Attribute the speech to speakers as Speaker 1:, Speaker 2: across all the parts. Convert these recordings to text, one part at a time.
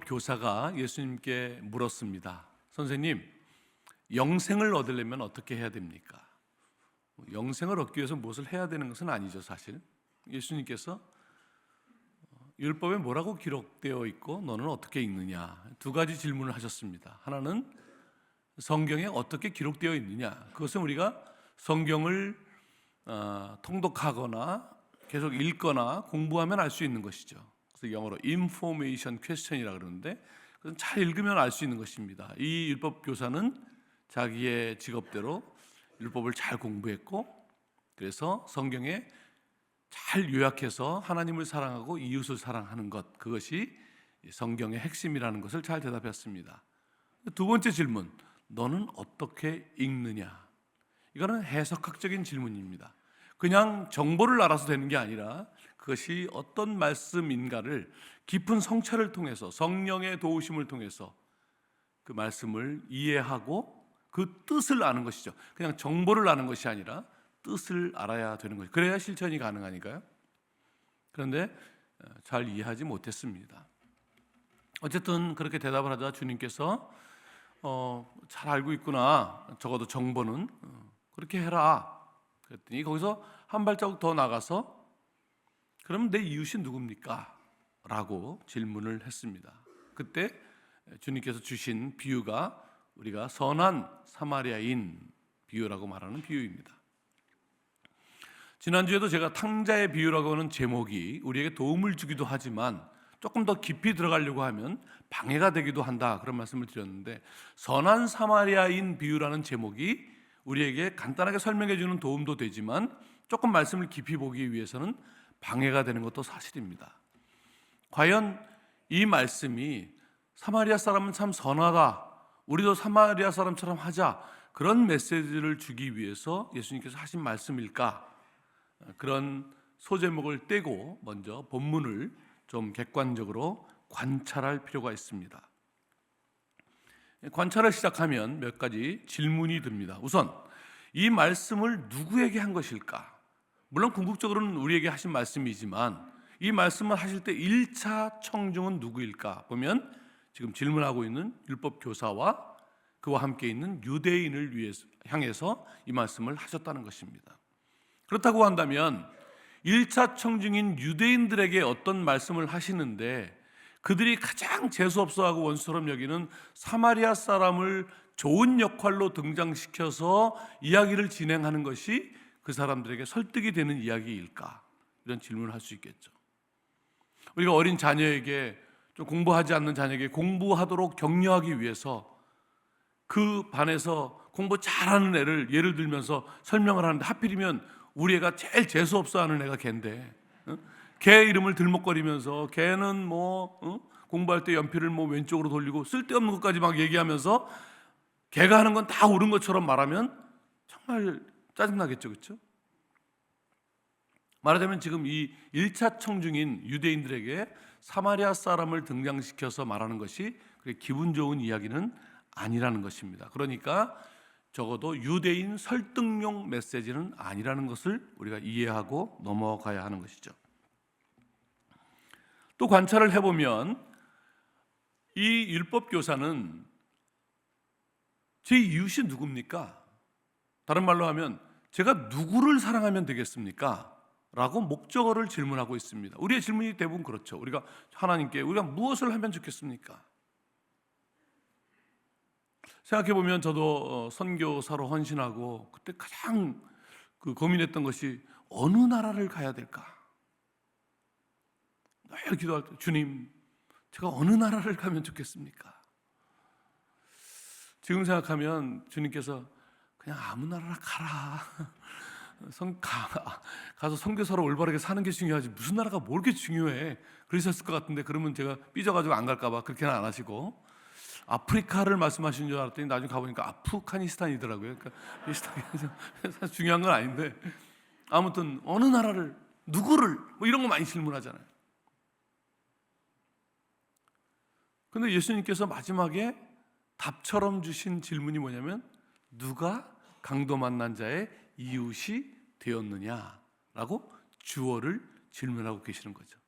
Speaker 1: 교사가 예수님께 물었습니다. 선생님, 영생을 얻으려면 어떻게 해야 됩니까? 영생을 얻기 위해서 무엇을 해야 되는 것은 아니죠, 사실. 예수님께서 율법에 뭐라고 기록되어 있고 너는 어떻게 읽느냐, 두 가지 질문을 하셨습니다. 하나는 성경에 어떻게 기록되어 있느냐, 그것은 우리가 성경을 통독하거나 계속 읽거나 공부하면 알 수 있는 것이죠. 그래서 영어로 information question이라고 그러는데, 그건 잘 읽으면 알 수 있는 것입니다. 이 율법 교사는 자기의 직업대로 율법을 잘 공부했고, 그래서 성경에 잘 요약해서 하나님을 사랑하고 이웃을 사랑하는 것, 그것이 성경의 핵심이라는 것을 잘 대답했습니다. 두 번째 질문, 너는 어떻게 읽느냐? 이거는 해석학적인 질문입니다. 그냥 정보를 알아서 되는 게 아니라 그것이 어떤 말씀인가를 깊은 성찰을 통해서, 성령의 도우심을 통해서 그 말씀을 이해하고 그 뜻을 아는 것이죠. 그냥 정보를 아는 것이 아니라 뜻을 알아야 되는 것이죠. 그래야 실천이 가능하니까요. 그런데 잘 이해하지 못했습니다. 어쨌든 그렇게 대답을 하자 주님께서 잘 알고 있구나, 적어도 정보는 그렇게 해라 그랬더니, 거기서 한 발자국 더 나가서 그럼 내 이웃이 누굽니까? 라고 질문을 했습니다. 그때 주님께서 주신 비유가 우리가 선한 사마리아인 비유라고 말하는 비유입니다. 지난주에도 제가 탕자의 비유라고 하는 제목이 우리에게 도움을 주기도 하지만 조금 더 깊이 들어가려고 하면 방해가 되기도 한다, 그런 말씀을 드렸는데, 선한 사마리아인 비유라는 제목이 우리에게 간단하게 설명해 주는 도움도 되지만 조금 말씀을 깊이 보기 위해서는 방해가 되는 것도 사실입니다. 과연 이 말씀이 사마리아 사람은 참 선하다, 우리도 사마리아 사람처럼 하자, 그런 메시지를 주기 위해서 예수님께서 하신 말씀일까? 그런 소제목을 떼고 먼저 본문을 좀 객관적으로 관찰할 필요가 있습니다. 관찰을 시작하면 몇 가지 질문이 듭니다. 우선 이 말씀을 누구에게 한 것일까? 물론 궁극적으로는 우리에게 하신 말씀이지만 이 말씀을 하실 때 1차 청중은 누구일까? 보면 지금 질문하고 있는 율법 교사와 그와 함께 있는 유대인을 향해서 이 말씀을 하셨다는 것입니다. 그렇다고 한다면 1차 청중인 유대인들에게 어떤 말씀을 하시는데, 그들이 가장 재수없어하고 원수처럼 여기는 사마리아 사람을 좋은 역할로 등장시켜서 이야기를 진행하는 것이 그 사람들에게 설득이 되는 이야기일까? 이런 질문을 할 수 있겠죠. 우리가 어린 자녀에게, 좀 공부하지 않는 자녀에게 공부하도록 격려하기 위해서 그 반에서 공부 잘하는 애를 예를 들면서 설명을 하는데, 하필이면 우리 애가 제일 재수없어하는 애가 걔인데, 걔 이름을 들먹거리면서 걔는 공부할 때 연필을 왼쪽으로 돌리고 쓸데없는 것까지 막 얘기하면서 걔가 하는 건 다 옳은 것처럼 말하면 정말 짜증나겠죠, 그렇죠? 말하자면 지금 이 1차 청중인 유대인들에게 사마리아 사람을 등장시켜서 말하는 것이 그렇게 기분 좋은 이야기는 아니라는 것입니다. 그러니까 적어도 유대인 설득용 메시지는 아니라는 것을 우리가 이해하고 넘어가야 하는 것이죠. 또 관찰을 해보면 이 율법 교사는 제 이웃이 누굽니까? 다른 말로 하면 제가 누구를 사랑하면 되겠습니까? 라고 목적어를 질문하고 있습니다. 우리의 질문이 대부분 그렇죠. 우리가 하나님께 우리가 무엇을 하면 좋겠습니까? 생각해보면 저도 선교사로 헌신하고 그때 가장 고민했던 것이 어느 나라를 가야 될까? 늘 기도할 때 주님, 제가 어느 나라를 가면 좋겠습니까? 지금 생각하면 주님께서 그냥 아무 나라나 가라. 가서 선교사로 올바르게 사는 게 중요하지 무슨 나라가 뭘 그렇게 중요해, 그러셨을 것 같은데, 그러면 제가 삐져가지고 안 갈까 봐 그렇게는 안 하시고 아프리카를 말씀하시는 줄 알았더니 나중에 가보니까 아프가니스탄이더라고요. 그러니까 사실 중요한 건 아닌데, 아무튼 어느 나라를, 누구를, 이런 거 많이 질문하잖아요. 근데 예수님께서 마지막에 답처럼 주신 질문이 뭐냐면, 누가 강도 만난 자의 이웃이 되었느냐라고 주어를 질문하고 계시는 거죠.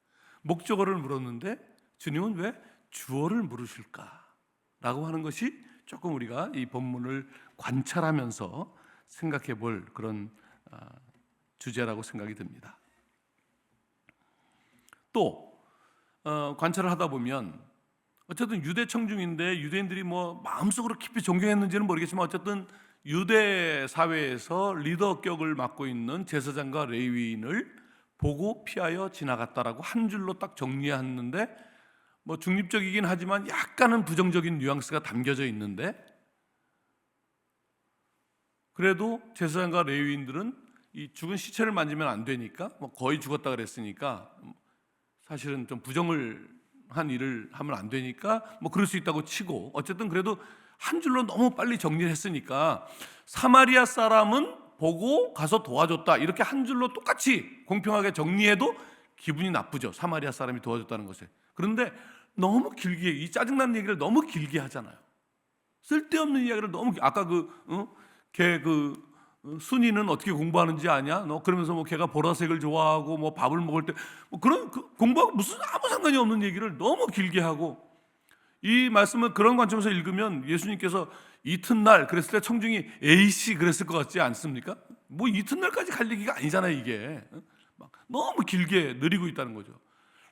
Speaker 1: 목적어를 물었는데 주님은 왜 주어를 물으실까라고 하는 것이 조금 우리가 이 본문을 관찰하면서 생각해 볼 그런 주제라고 생각이 듭니다. 또 관찰을 하다 보면 어쨌든 유대 청중인데 유대인들이 뭐 마음속으로 깊이 존경했는지는 모르겠지만 어쨌든 유대 사회에서 리더격을 맡고 있는 제사장과 레위인을 보고 피하여 지나갔다라고 한 줄로 딱 정리했는데, 뭐 중립적이긴 하지만 약간은 부정적인 뉘앙스가 담겨져 있는데, 그래도 제사장과 레위인들은 이 죽은 시체를 만지면 안 되니까, 뭐 거의 죽었다 그랬으니까 사실은 좀 부정을 한 일을 하면 안 되니까 뭐 그럴 수 있다고 치고, 어쨌든 그래도 한 줄로 너무 빨리 정리를 했으니까 사마리아 사람은 보고 가서 도와줬다 이렇게 한 줄로 똑같이 공평하게 정리해도 기분이 나쁘죠, 사마리아 사람이 도와줬다는 것에. 그런데 너무 길게, 이 짜증나는 얘기를 너무 길게 하잖아요. 쓸데없는 이야기를 너무, 아까 걔 순이는 어떻게 공부하는지 아냐? 너 그러면서 뭐 걔가 보라색을 좋아하고 뭐 밥을 먹을 때 뭐 그런 공부하고 무슨 아무 상관이 없는 얘기를 너무 길게 하고, 이 말씀을 그런 관점에서 읽으면 예수님께서 이튿날 그랬을 때 청중이 에이씨 그랬을 것 같지 않습니까? 뭐 이튿날까지 갈 얘기가 아니잖아요 이게. 막 너무 길게 느리고 있다는 거죠.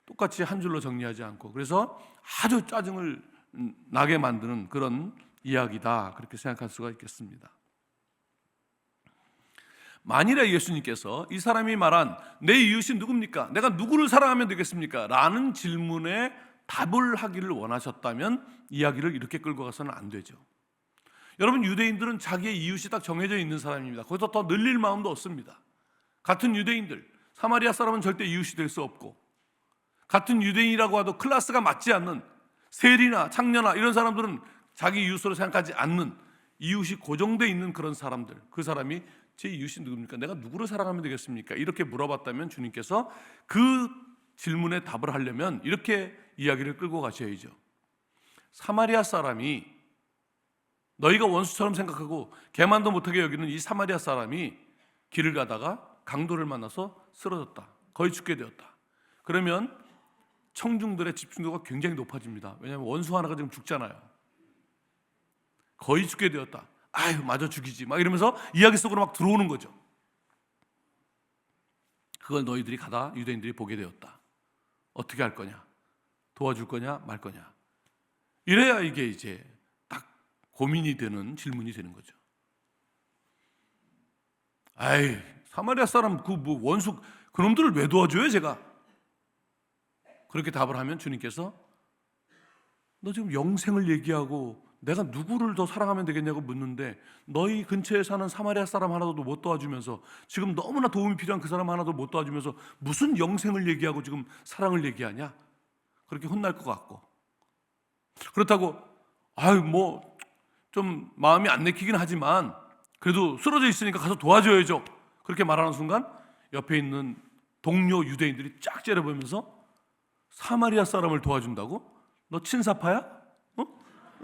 Speaker 1: 똑같이 한 줄로 정리하지 않고. 그래서 아주 짜증을 나게 만드는 그런 이야기다, 그렇게 생각할 수가 있겠습니다. 만일에 예수님께서 이 사람이 말한 내 이웃이 누굽니까? 내가 누구를 사랑하면 되겠습니까? 라는 질문에 답을 하기를 원하셨다면 이야기를 이렇게 끌고 가서는 안 되죠. 여러분, 유대인들은 자기의 이웃이 딱 정해져 있는 사람입니다. 거기서 더 늘릴 마음도 없습니다. 같은 유대인들, 사마리아 사람은 절대 이웃이 될 수 없고, 같은 유대인이라고 해도 클래스가 맞지 않는 세리나 창녀나 이런 사람들은 자기 이웃으로 생각하지 않는, 이웃이 고정되어 있는 그런 사람들, 그 사람이 제 이웃이 누굽니까? 내가 누구를 사랑하면 되겠습니까? 이렇게 물어봤다면 주님께서 그 질문에 답을 하려면 이렇게 이야기를 끌고 가셔야죠. 사마리아 사람이, 너희가 원수처럼 생각하고 개만도 못하게 여기는 이 사마리아 사람이 길을 가다가 강도를 만나서 쓰러졌다, 거의 죽게 되었다. 그러면 청중들의 집중도가 굉장히 높아집니다. 왜냐하면 원수 하나가 지금 죽잖아요. 거의 죽게 되었다, 아유 마저 죽이지, 막 이러면서 이야기 속으로 막 들어오는 거죠. 그걸 너희들이 가다 유대인들이 보게 되었다. 어떻게 할 거냐? 도와줄 거냐 말 거냐? 이래야 이게 이제 딱 고민이 되는 질문이 되는 거죠. 아이, 사마리아 사람 그 뭐 원수 그놈들을 왜 도와줘요 제가? 그렇게 답을 하면 주님께서 너 지금 영생을 얘기하고 내가 누구를 더 사랑하면 되겠냐고 묻는데, 너희 근처에 사는 사마리아 사람 하나도 못 도와주면서, 지금 너무나 도움이 필요한 그 사람 하나도 못 도와주면서 무슨 영생을 얘기하고 지금 사랑을 얘기하냐? 그렇게 혼날 것 같고, 그렇다고 아유 뭐 좀 마음이 안 내키긴 하지만 그래도 쓰러져 있으니까 가서 도와줘야죠, 그렇게 말하는 순간 옆에 있는 동료 유대인들이 쫙 째려보면서 사마리아 사람을 도와준다고? 너 친사파야?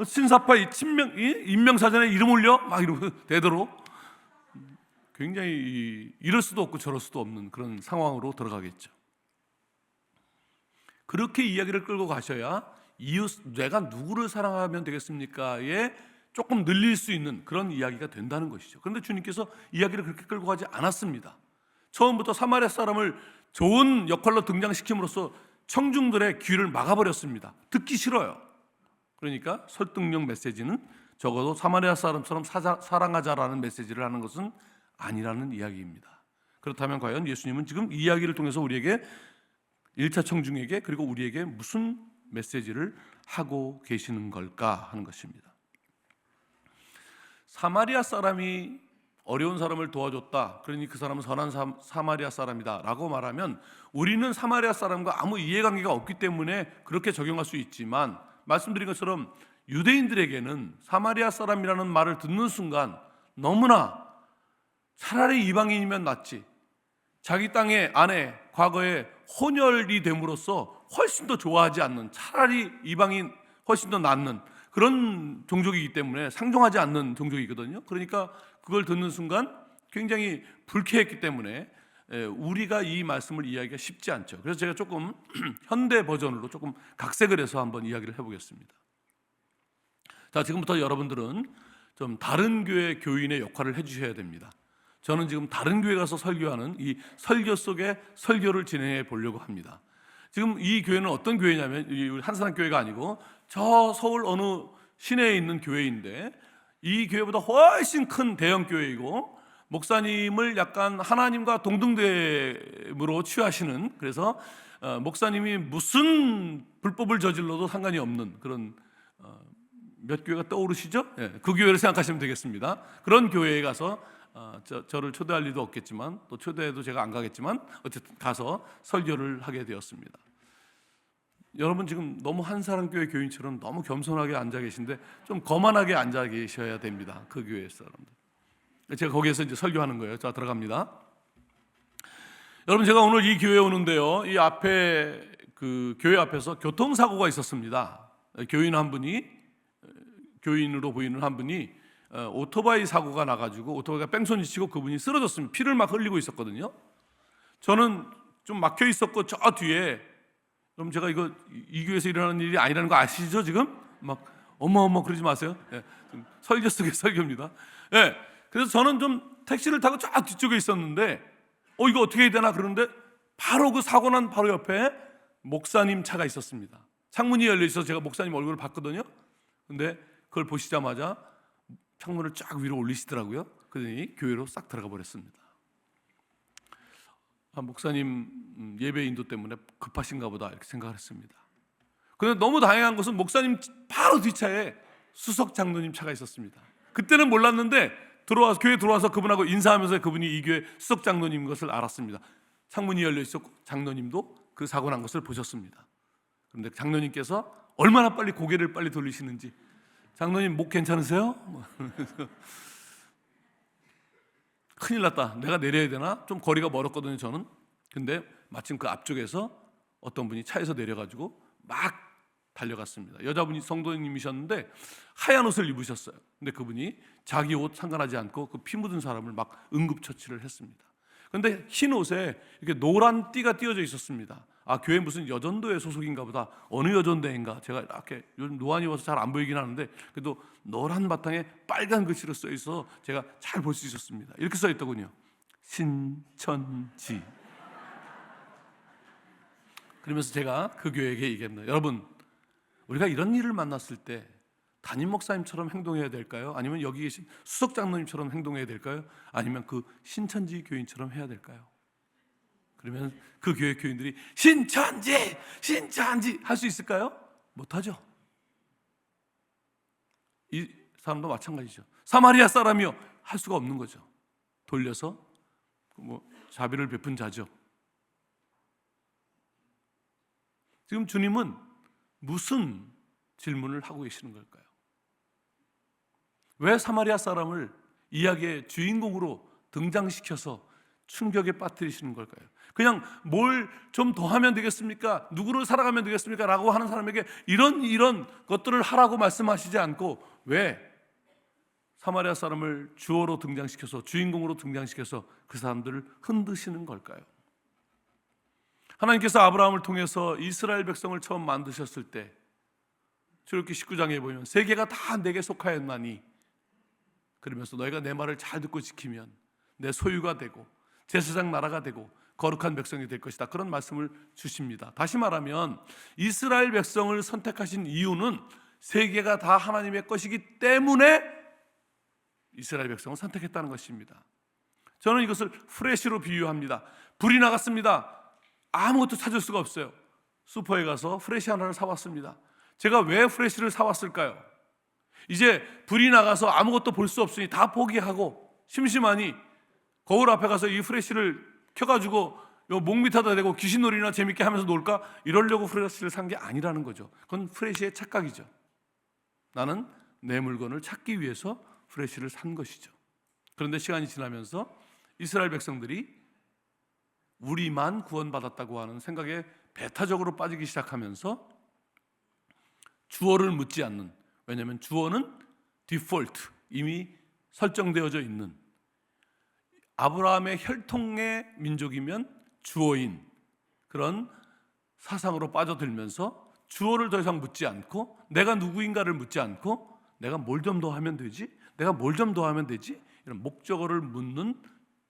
Speaker 1: 친사파 인명사전에 이름 올려? 막 이러고 되도록 굉장히 이럴 수도 없고 저럴 수도 없는 그런 상황으로 들어가겠죠. 그렇게 이야기를 끌고 가셔야 이웃, 내가 누구를 사랑하면 되겠습니까에 조금 늘릴 수 있는 그런 이야기가 된다는 것이죠. 그런데 주님께서 이야기를 그렇게 끌고 가지 않았습니다. 처음부터 사마리아 사람을 좋은 역할로 등장시킴으로써 청중들의 귀를 막아버렸습니다. 듣기 싫어요. 그러니까 설득력 메시지는 적어도 사마리아 사람처럼 사랑하자라는 메시지를 하는 것은 아니라는 이야기입니다. 그렇다면 과연 예수님은 지금 이 이야기를 통해서 우리에게, 1차 청중에게 그리고 우리에게 무슨 메시지를 하고 계시는 걸까 하는 것입니다. 사마리아 사람이 어려운 사람을 도와줬다, 그러니 그 사람은 선한 사마리아 사람이다 라고 말하면 우리는 사마리아 사람과 아무 이해관계가 없기 때문에 그렇게 적용할 수 있지만, 말씀드린 것처럼 유대인들에게는 사마리아 사람이라는 말을 듣는 순간 너무나 차라리 이방인이면 낫지, 자기 땅의 안에 과거에 혼혈이 됨으로써 훨씬 더 좋아하지 않는, 차라리 이방인 훨씬 더 낫는 그런 종족이기 때문에 상종하지 않는 종족이거든요. 그러니까 그걸 듣는 순간 굉장히 불쾌했기 때문에 우리가 이 말씀을 이해하기가 쉽지 않죠. 그래서 제가 조금 현대 버전으로 조금 각색을 해서 한번 이야기를 해보겠습니다. 자, 지금부터 여러분들은 좀 다른 교회 교인의 역할을 해주셔야 됩니다. 저는 지금 다른 교회 가서 설교하는 이 설교 속에 설교를 진행해 보려고 합니다. 지금 이 교회는 어떤 교회냐면 우리 한사랑 교회가 아니고 저 서울 어느 시내에 있는 교회인데, 이 교회보다 훨씬 큰 대형 교회이고 목사님을 약간 하나님과 동등됨으로 취하시는, 그래서 목사님이 무슨 불법을 저질러도 상관이 없는 그런 몇 교회가 떠오르시죠? 그 교회를 생각하시면 되겠습니다. 그런 교회에 가서 저를 초대할 리도 없겠지만, 또 초대해도 제가 안 가겠지만 어쨌든 가서 설교를 하게 되었습니다. 여러분 지금 너무 한사랑교회 교인처럼 너무 겸손하게 앉아 계신데 좀 거만하게 앉아 계셔야 됩니다. 그 교회 사람들. 제가 거기에서 이제 설교하는 거예요. 자, 들어갑니다. 여러분, 제가 오늘 이 교회에 오는데요, 이 앞에 그 교회 앞에서 교통사고가 있었습니다. 교인으로 보이는 한 분이 오토바이 사고가 나가지고 오토바이가 뺑소니 치고 그분이 쓰러졌습니다. 피를 막 흘리고 있었거든요. 저는 좀 막혀 있었고 저 뒤에, 그럼 제가 이거 이 교회에서 일어나는 일이 아니라는 거 아시죠? 지금 막 어머 그러지 마세요. 설교 속의 설교입니다. 그래서 저는 좀 택시를 타고 쫙 뒤쪽에 있었는데 이거 어떻게 해야 되나 그러는데 바로 그 사고 난 바로 옆에 목사님 차가 있었습니다. 창문이 열려 있어서 제가 목사님 얼굴을 봤거든요. 근데 그걸 보시자마자 창문을 쫙 위로 올리시더라고요. 그러더니 교회로 싹 들어가 버렸습니다. 목사님 예배 인도 때문에 급하신가 보다 이렇게 생각을 했습니다. 그런데 너무 다행한 것은 목사님 바로 뒷차에 수석 장로님 차가 있었습니다. 그때는 몰랐는데 교회 들어와서 그분하고 인사하면서 그분이 이 교회 수석 장로님인 것을 알았습니다. 창문이 열려 있었고 장로님도 그 사고 난 것을 보셨습니다. 그런데 장로님께서 얼마나 빨리 고개를 빨리 돌리시는지, 장로님 목 괜찮으세요? 큰일 났다. 내가 내려야 되나? 좀 거리가 멀었거든요, 저는. 근데 마침 그 앞쪽에서 어떤 분이 차에서 내려가지고 막 달려갔습니다. 여자분이 성도님이셨는데 하얀 옷을 입으셨어요. 근데 그분이 자기 옷 상관하지 않고 그 피 묻은 사람을 막 응급처치를 했습니다. 근데 흰 옷에 이렇게 노란 띠가 띄어져 있었습니다. 교회 무슨 여전도회 소속인가 보다. 어느 여전도인가? 제가 이렇게 요즘 노안이 와서 잘 안 보이긴 하는데 그래도 노란 바탕에 빨간 글씨로 써 있어 제가 잘 볼 수 있었습니다. 이렇게 써 있더군요. 신천지. 그러면서 제가 그 교회에게 얘기합니다. 여러분, 우리가 이런 일을 만났을 때 담임 목사님처럼 행동해야 될까요? 아니면 여기 계신 수석 장로님처럼 행동해야 될까요? 아니면 그 신천지 교인처럼 해야 될까요? 그러면 그 교회 교인들이 신천지 할 수 있을까요? 못하죠. 이 사람도 마찬가지죠. 사마리아 사람이요, 할 수가 없는 거죠. 돌려서 자비를 베푼 자죠. 지금 주님은 무슨 질문을 하고 계시는 걸까요? 왜 사마리아 사람을 이야기의 주인공으로 등장시켜서 충격에 빠뜨리시는 걸까요? 그냥 뭘 좀 더 하면 되겠습니까? 누구를 살아가면 되겠습니까? 라고 하는 사람에게 이런 것들을 하라고 말씀하시지 않고 왜 사마리아 사람을 주어로 등장시켜서, 주인공으로 등장시켜서 그 사람들을 흔드시는 걸까요? 하나님께서 아브라함을 통해서 이스라엘 백성을 처음 만드셨을 때 출애굽기 19장에 보면 세계가 다 내게 속하였나니, 그러면서 너희가 내 말을 잘 듣고 지키면 내 소유가 되고 제사장 나라가 되고 거룩한 백성이 될 것이다, 그런 말씀을 주십니다. 다시 말하면 이스라엘 백성을 선택하신 이유는 세계가 다 하나님의 것이기 때문에 이스라엘 백성을 선택했다는 것입니다. 저는 이것을 프레시로 비유합니다. 불이 나갔습니다. 아무것도 찾을 수가 없어요. 슈퍼에 가서 프레시 하나를 사왔습니다. 제가 왜 프레시를 사왔을까요? 이제 불이 나가서 아무것도 볼 수 없으니 다 포기하고 심심하니 거울 앞에 가서 이 프레시를 켜가지고 목 밑에다 대고 귀신놀이나 재밌게 하면서 놀까? 이러려고 프레시를 산 게 아니라는 거죠. 그건 프레시의 착각이죠. 나는 내 물건을 찾기 위해서 프레시를 산 것이죠. 그런데 시간이 지나면서 이스라엘 백성들이 우리만 구원받았다고 하는 생각에 배타적으로 빠지기 시작하면서 주어를 묻지 않는, 왜냐하면 주어는 디폴트, 이미 설정되어져 있는, 아브라함의 혈통의 민족이면 주어인 그런 사상으로 빠져들면서 주어를 더 이상 묻지 않고 내가 누구인가를 묻지 않고 내가 뭘 좀 더 하면 되지? 내가 뭘 좀 더 하면 되지? 이런 목적어를 묻는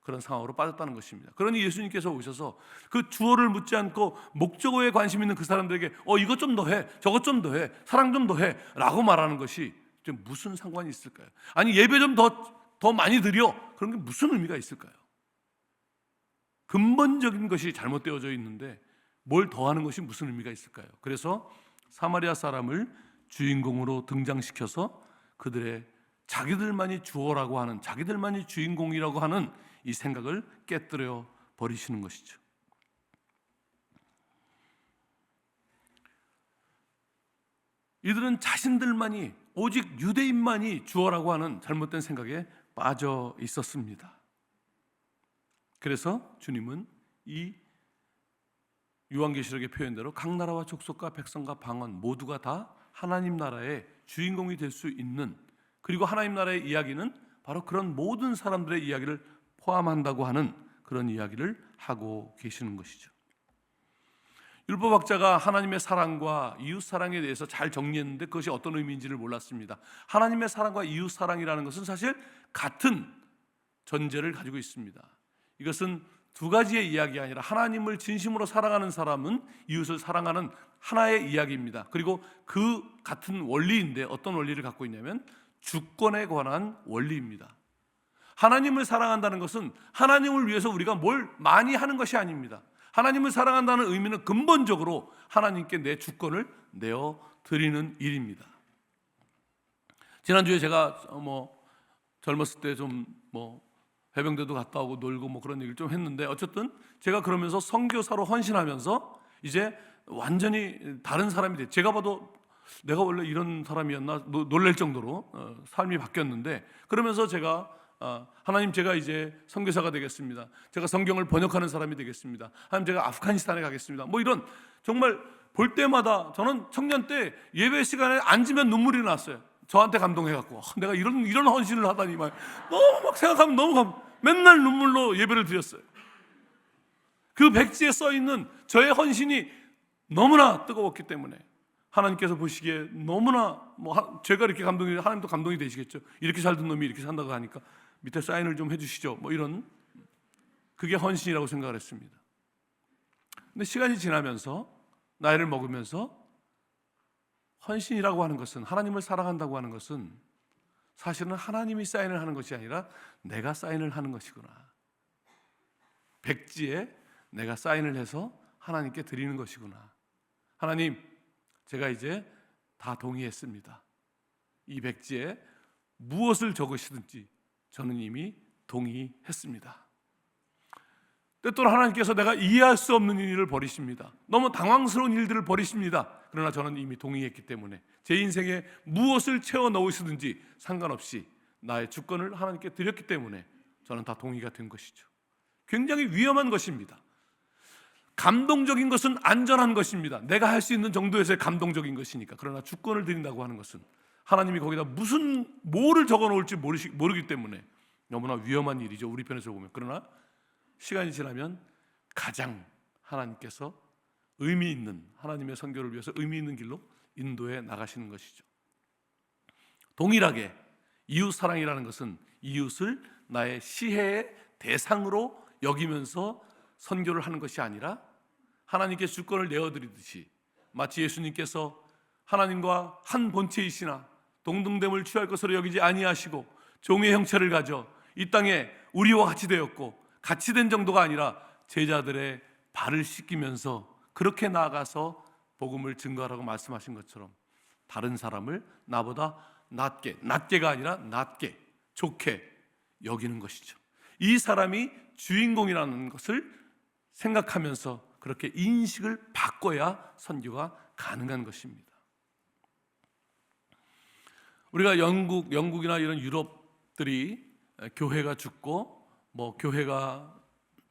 Speaker 1: 그런 상황으로 빠졌다는 것입니다. 그러니 예수님께서 오셔서 그 주어를 묻지 않고 목적어에 관심 있는 그 사람들에게 이것 좀 더 해, 저것 좀 더 해, 사랑 좀 더 해 라고 말하는 것이 무슨 상관이 있을까요? 아니 예배 좀 더 많이 드려, 그런 게 무슨 의미가 있을까요? 근본적인 것이 잘못되어져 있는데 뭘 더하는 것이 무슨 의미가 있을까요? 그래서 사마리아 사람을 주인공으로 등장시켜서 그들의 자기들만이 주어라고 하는, 자기들만이 주인공이라고 하는 이 생각을 깨뜨려 버리시는 것이죠. 이들은 자신들만이, 오직 유대인만이 주어라고 하는 잘못된 생각에 빠져 있었습니다. 그래서 주님은 이 요한계시록의 표현대로 각 나라와 족속과 백성과 방언 모두가 다 하나님 나라의 주인공이 될 수 있는, 그리고 하나님 나라의 이야기는 바로 그런 모든 사람들의 이야기를 포함한다고 하는 그런 이야기를 하고 계시는 것이죠. 율법학자가 하나님의 사랑과 이웃 사랑에 대해서 잘 정리했는데 그것이 어떤 의미인지를 몰랐습니다. 하나님의 사랑과 이웃 사랑이라는 것은 사실 같은 전제를 가지고 있습니다. 이것은 두 가지의 이야기가 아니라 하나님을 진심으로 사랑하는 사람은 이웃을 사랑하는 하나의 이야기입니다. 그리고 그 같은 원리인데 어떤 원리를 갖고 있냐면 주권에 관한 원리입니다. 하나님을 사랑한다는 것은 하나님을 위해서 우리가 뭘 많이 하는 것이 아닙니다. 하나님을 사랑한다는 의미는 근본적으로 하나님께 내 주권을 내어 드리는 일입니다. 지난주에 제가 젊었을 때 좀 해병대도 갔다 오고 놀고 그런 얘기를 좀 했는데, 어쨌든 제가 그러면서 선교사로 헌신하면서 이제 완전히 다른 사람이 돼. 제가 봐도 내가 원래 이런 사람이었나 놀랄 정도로 삶이 바뀌었는데, 그러면서 제가 하나님, 제가 이제 선교사가 되겠습니다. 제가 성경을 번역하는 사람이 되겠습니다. 하나님, 제가 아프가니스탄에 가겠습니다. 이런 정말 볼 때마다 저는 청년 때 예배 시간에 앉으면 눈물이 났어요. 저한테 감동해갖고 내가 이런 헌신을 하다니 너무 막 생각하면 너무 맨날 눈물로 예배를 드렸어요. 그 백지에 써 있는 저의 헌신이 너무나 뜨거웠기 때문에 하나님께서 보시기에 너무나 제가 이렇게 감동이, 하나님도 감동이 되시겠죠. 이렇게 살던 놈이 이렇게 산다고 하니까 밑에 사인을 좀 해주시죠. 이런, 그게 헌신이라고 생각을 했습니다. 근데 시간이 지나면서 나이를 먹으면서 헌신이라고 하는 것은, 하나님을 사랑한다고 하는 것은 사실은 하나님이 사인을 하는 것이 아니라 내가 사인을 하는 것이구나. 백지에 내가 사인을 해서 하나님께 드리는 것이구나. 하나님, 제가 이제 다 동의했습니다. 이 백지에 무엇을 적으시든지 저는 이미 동의했습니다. 때때로 하나님께서 내가 이해할 수 없는 일을 벌이십니다. 너무 당황스러운 일들을 벌이십니다. 그러나 저는 이미 동의했기 때문에 제 인생에 무엇을 채워 넣으시든지 상관없이 나의 주권을 하나님께 드렸기 때문에 저는 다 동의가 된 것이죠. 굉장히 위험한 것입니다. 감동적인 것은 안전한 것입니다. 내가 할 수 있는 정도에서의 감동적인 것이니까. 그러나 주권을 드린다고 하는 것은 하나님이 거기다 뭐를 적어 놓을지 모르기 때문에 너무나 위험한 일이죠, 우리 편에서 보면. 그러나 시간이 지나면 가장 하나님께서 의미 있는, 하나님의 선교를 위해서 의미 있는 길로 인도해 나가시는 것이죠. 동일하게 이웃 사랑이라는 것은 이웃을 나의 시혜의 대상으로 여기면서 선교를 하는 것이 아니라 하나님께 주권을 내어드리듯이, 마치 예수님께서 하나님과 한 본체이시나 동등됨을 취할 것으로 여기지 아니하시고 종의 형체를 가져 이 땅에 우리와 같이 되었고, 같이 된 정도가 아니라 제자들의 발을 씻기면서 그렇게 나아가서 복음을 증거하라고 말씀하신 것처럼 다른 사람을 나보다 낮게가 아니라 낮게, 좋게 여기는 것이죠. 이 사람이 주인공이라는 것을 생각하면서 그렇게 인식을 바꿔야 선교가 가능한 것입니다. 우리가 영국이나 이런 유럽들이 교회가 죽고 교회가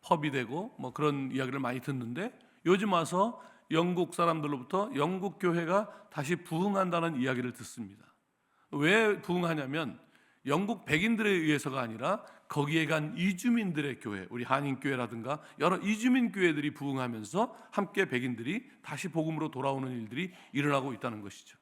Speaker 1: 펍이 되고 그런 이야기를 많이 듣는데, 요즘 와서 영국 사람들로부터 영국 교회가 다시 부흥한다는 이야기를 듣습니다. 왜 부흥하냐면 영국 백인들에 의해서가 아니라 거기에 간 이주민들의 교회, 우리 한인교회라든가 여러 이주민 교회들이 부흥하면서 함께 백인들이 다시 복음으로 돌아오는 일들이 일어나고 있다는 것이죠.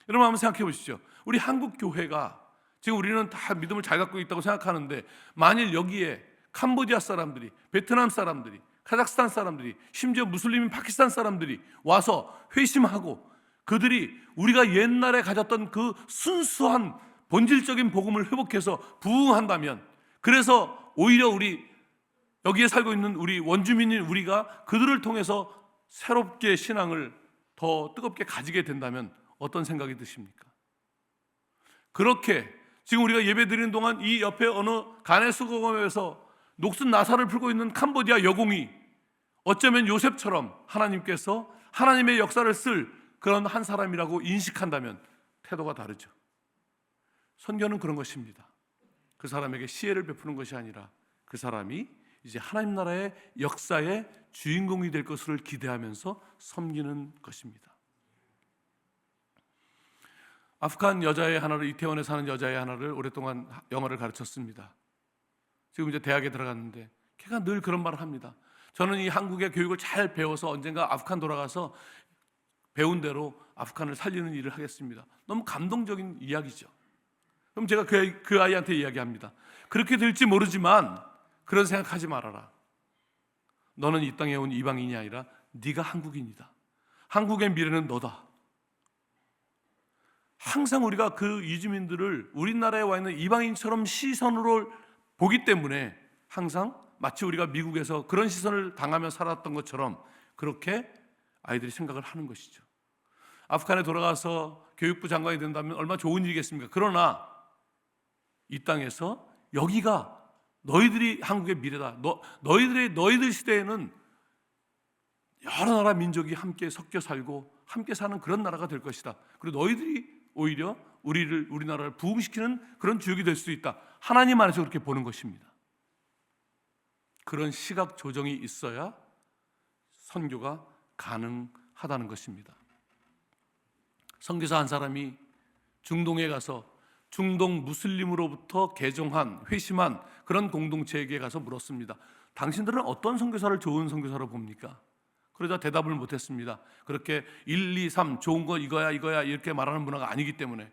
Speaker 1: 여러분 한번 생각해 보시죠. 우리 한국 교회가 지금 우리는 다 믿음을 잘 갖고 있다고 생각하는데 만일 여기에 캄보디아 사람들이, 베트남 사람들이, 카자흐스탄 사람들이, 심지어 무슬림인 파키스탄 사람들이 와서 회심하고 그들이 우리가 옛날에 가졌던 그 순수한 본질적인 복음을 회복해서 부흥한다면, 그래서 오히려 우리 여기에 살고 있는 우리 원주민인 우리가 그들을 통해서 새롭게 신앙을 더 뜨겁게 가지게 된다면 어떤 생각이 드십니까? 그렇게 지금 우리가 예배 드리는 동안 이 옆에 어느 가네 수공업에서 녹슨 나사를 풀고 있는 캄보디아 여공이 어쩌면 요셉처럼 하나님께서 하나님의 역사를 쓸 그런 한 사람이라고 인식한다면 태도가 다르죠. 선교는 그런 것입니다. 그 사람에게 시혜를 베푸는 것이 아니라 그 사람이 이제 하나님 나라의 역사의 주인공이 될 것을 기대하면서 섬기는 것입니다. 아프간 여자애 하나를, 이태원에 사는 여자애 하나를 오랫동안 영어를 가르쳤습니다. 지금 이제 대학에 들어갔는데 걔가 늘 그런 말을 합니다. 저는 이 한국의 교육을 잘 배워서 언젠가 아프간 돌아가서 배운 대로 아프간을 살리는 일을 하겠습니다. 너무 감동적인 이야기죠. 그럼 제가 그 아이한테 이야기합니다. 그렇게 될지 모르지만 그런 생각하지 말아라. 너는 이 땅에 온 이방인이 아니라 네가 한국인이다. 한국의 미래는 너다. 항상 우리가 그 이주민들을 우리나라에 와 있는 이방인처럼 시선으로 보기 때문에 항상 마치 우리가 미국에서 그런 시선을 당하며 살았던 것처럼 그렇게 아이들이 생각을 하는 것이죠. 아프간에 돌아가서 교육부 장관이 된다면 얼마나 좋은 일이겠습니까? 그러나 이 땅에서 여기가 너희들이 한국의 미래다. 너희들 시대에는 여러 나라 민족이 함께 섞여 살고 함께 사는 그런 나라가 될 것이다. 그리고 너희들이 오히려 우리나라를 부흥시키는 그런 주역이 될 수 있다. 하나님 안에서 그렇게 보는 것입니다. 그런 시각 조정이 있어야 선교가 가능하다는 것입니다. 선교사 한 사람이 중동에 가서 중동 무슬림으로부터 개종한 회심한 그런 공동체에게 가서 물었습니다. 당신들은 어떤 선교사를 좋은 선교사로 봅니까? 그러자 대답을 못했습니다. 그렇게 1, 2, 3 좋은 거 이거야 이렇게 말하는 문화가 아니기 때문에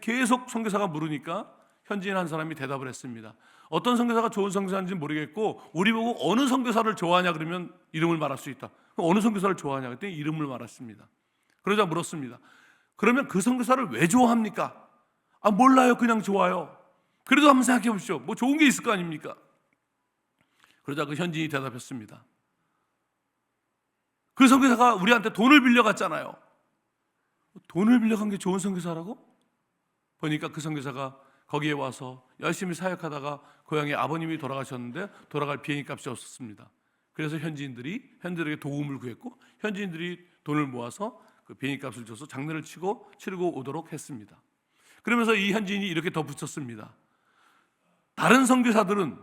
Speaker 1: 계속 선교사가 물으니까 현지인 한 사람이 대답을 했습니다. 어떤 선교사가 좋은 선교사인지 모르겠고 우리 보고 어느 선교사를 좋아하냐 그러면 이름을 말할 수 있다. 어느 선교사를 좋아하냐 그랬더니 이름을 말했습니다. 그러자 물었습니다. 그러면 그 선교사를 왜 좋아합니까? 몰라요. 그냥 좋아요. 그래도 한번 생각해 보십시오. 뭐 좋은 게 있을 거 아닙니까? 그러자 그 현지인이 대답했습니다. 그 선교사가 우리한테 돈을 빌려갔잖아요. 돈을 빌려간 게 좋은 선교사라고? 보니까 그 선교사가 거기에 와서 열심히 사역하다가 고향에 아버님이 돌아가셨는데 돌아갈 비행기 값이 없었습니다. 그래서 현지인들에게 도움을 구했고 현지인들이 돈을 모아서 그 비행기 값을 줘서 장례를 치르고 오도록 했습니다. 그러면서 이 현지인이 이렇게 덧붙였습니다. 다른 선교사들은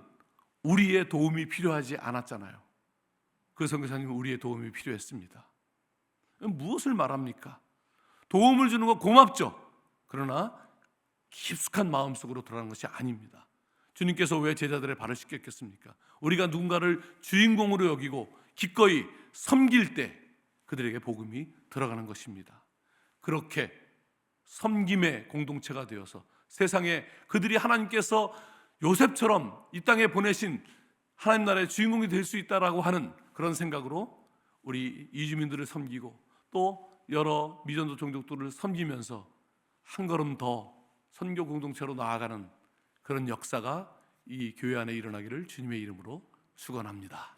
Speaker 1: 우리의 도움이 필요하지 않았잖아요. 그 선교사님은 우리의 도움이 필요했습니다. 무엇을 말합니까? 도움을 주는 거 고맙죠. 그러나 깊숙한 마음속으로 들어가는 것이 아닙니다. 주님께서 왜 제자들의 발을 씻겼겠습니까? 우리가 누군가를 주인공으로 여기고 기꺼이 섬길 때 그들에게 복음이 들어가는 것입니다. 그렇게 섬김의 공동체가 되어서 세상에 그들이 하나님께서 요셉처럼 이 땅에 보내신 하나님 나라의 주인공이 될 수 있다라고 하는 그런 생각으로 우리 이주민들을 섬기고 또 여러 미전도 종족들을 섬기면서 한 걸음 더 선교 공동체로 나아가는 그런 역사가 이 교회 안에 일어나기를 주님의 이름으로 축원합니다.